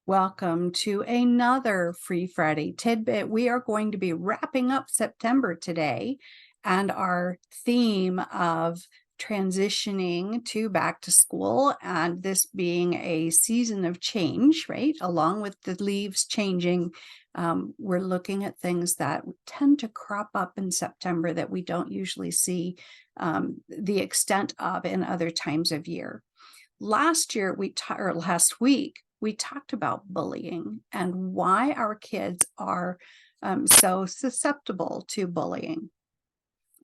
Welcome to another Free Friday Tidbit. We are going to be wrapping up September today, and our theme of transitioning to back to school, and this being a season of change, right? Along with the leaves changing, we're looking at things that tend to crop up in September that we don't usually see the extent of in other times of year. Last week, we talked about bullying and why our kids are so susceptible to bullying.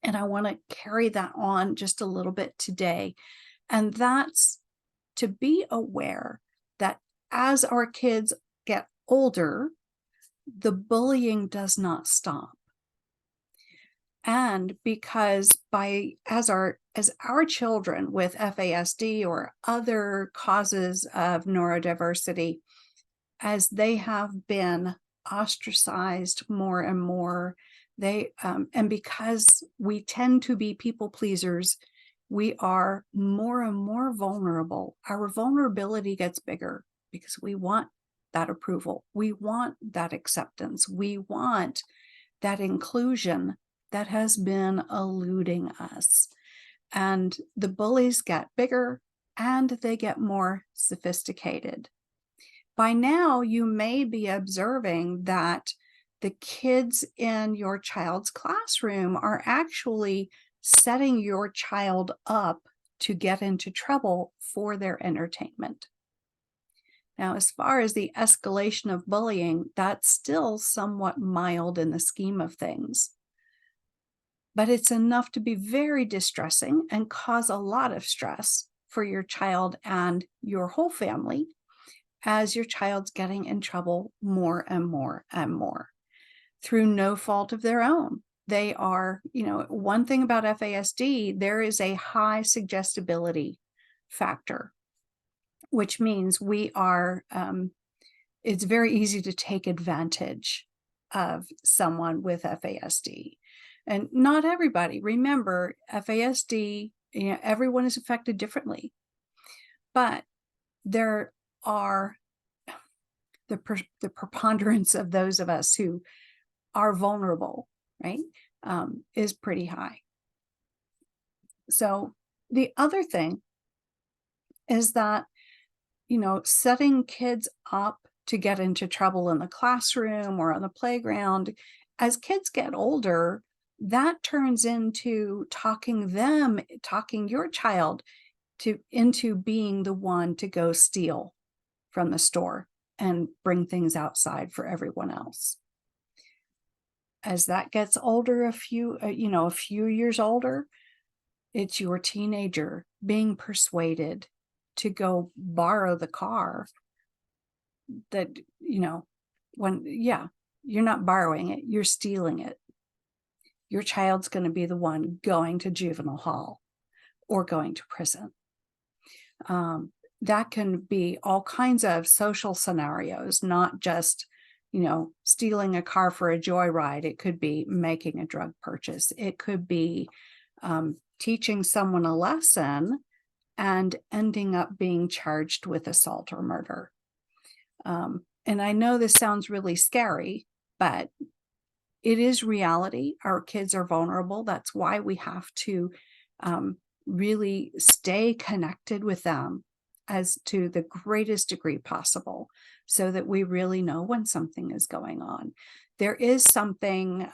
And I want to carry that on just a little bit today. And that's to be aware that as our kids get older, the bullying does not stop. And because as our children with FASD or other causes of neurodiversity, as they have been ostracized more and more, and because we tend to be people pleasers, we are more and more vulnerable. Our vulnerability gets bigger because we want that approval. We want that acceptance. We want that inclusion that has been eluding us. And the bullies get bigger and they get more sophisticated. By now, you may be observing that the kids in your child's classroom are actually setting your child up to get into trouble for their entertainment. Now, as far as the escalation of bullying, that's still somewhat mild in the scheme of things. But it's enough to be very distressing and cause a lot of stress for your child and your whole family as your child's getting in trouble more and more and more through no fault of their own. They are, one thing about FASD, there is a high suggestibility factor, which means it's very easy to take advantage of someone with FASD. And not everybody. Remember, FASD, everyone is affected differently. But there are the preponderance of those of us who are vulnerable, right, is pretty high. So the other thing is that, setting kids up to get into trouble in the classroom or on the playground, as kids get older, that turns into talking your child into being the one to go steal from the store and bring things outside for everyone else. As that gets older, a few years older, it's your teenager being persuaded to go borrow the car that, you're not borrowing it, you're stealing it. Your child's going to be the one going to juvenile hall or going to prison. That can be all kinds of social scenarios, not just, stealing a car for a joyride. It could be making a drug purchase. It could be teaching someone a lesson and ending up being charged with assault or murder. And I know this sounds really scary, but it is reality. Our kids are vulnerable. That's why we have to really stay connected with them as to the greatest degree possible so that we really know when something is going on. There is something,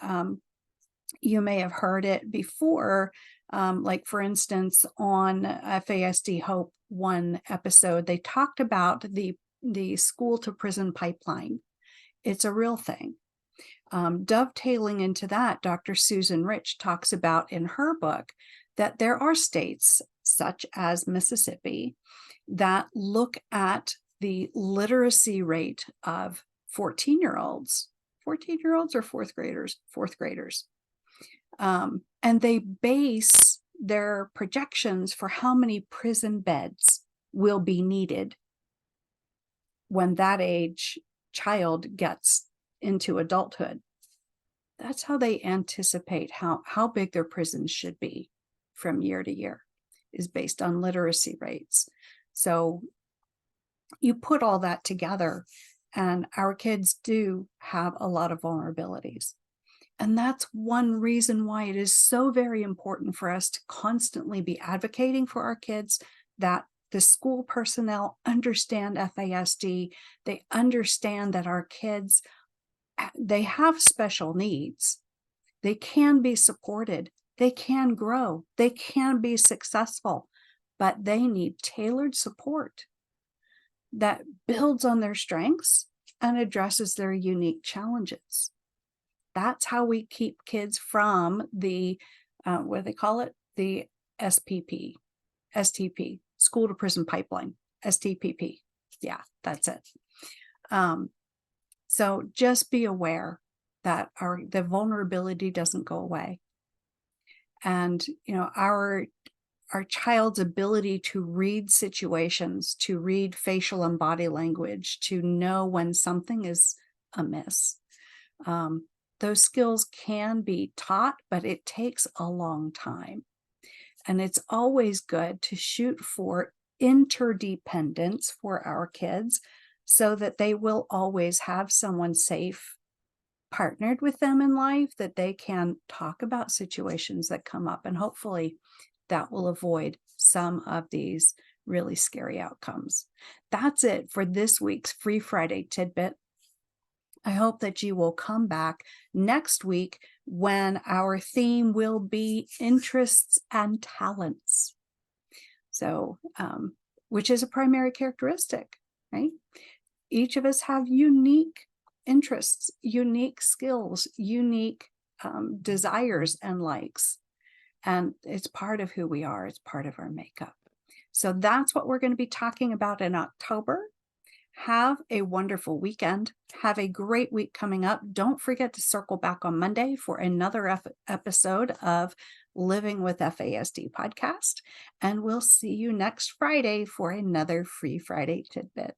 you may have heard it before, like for instance, on FASD Hope 1 episode, they talked about the school to prison pipeline. It's a real thing. Dovetailing into that, Dr. Susan Rich talks about in her book that there are states such as Mississippi that look at the literacy rate of 14-year-olds or fourth graders. And they base their projections for how many prison beds will be needed when that age child gets into adulthood. That's how they anticipate how big their prisons should be from year to year, is based on literacy rates. So you put all that together And our kids do have a lot of vulnerabilities. And that's one reason why it is so very important for us to constantly be advocating for our kids, that the school personnel understand FASD. They understand that our kids, they have special needs. They can be supported. They can grow. They can be successful, but they need tailored support that builds on their strengths and addresses their unique challenges. That's how we keep kids from the, what do they call it? The STP, school to prison pipeline, STPP. Yeah, that's it. So just be aware that the vulnerability doesn't go away. And, our child's ability to read situations, to read facial and body language, to know when something is amiss. Those skills can be taught, but it takes a long time. And it's always good to shoot for interdependence for our kids so that they will always have someone safe partnered with them in life, that they can talk about situations that come up. And hopefully that will avoid some of these really scary outcomes. That's it for this week's Free Friday Tidbit. I hope that you will come back next week when our theme will be interests and talents. So, which is a primary characteristic, right? Each of us have unique interests, unique skills, unique desires and likes. And it's part of who we are. It's part of our makeup. So that's what we're going to be talking about in October. Have a wonderful weekend. Have a great week coming up. Don't forget to circle back on Monday for another episode of Living with FASD podcast. And we'll see you next Friday for another Free Friday Tidbit.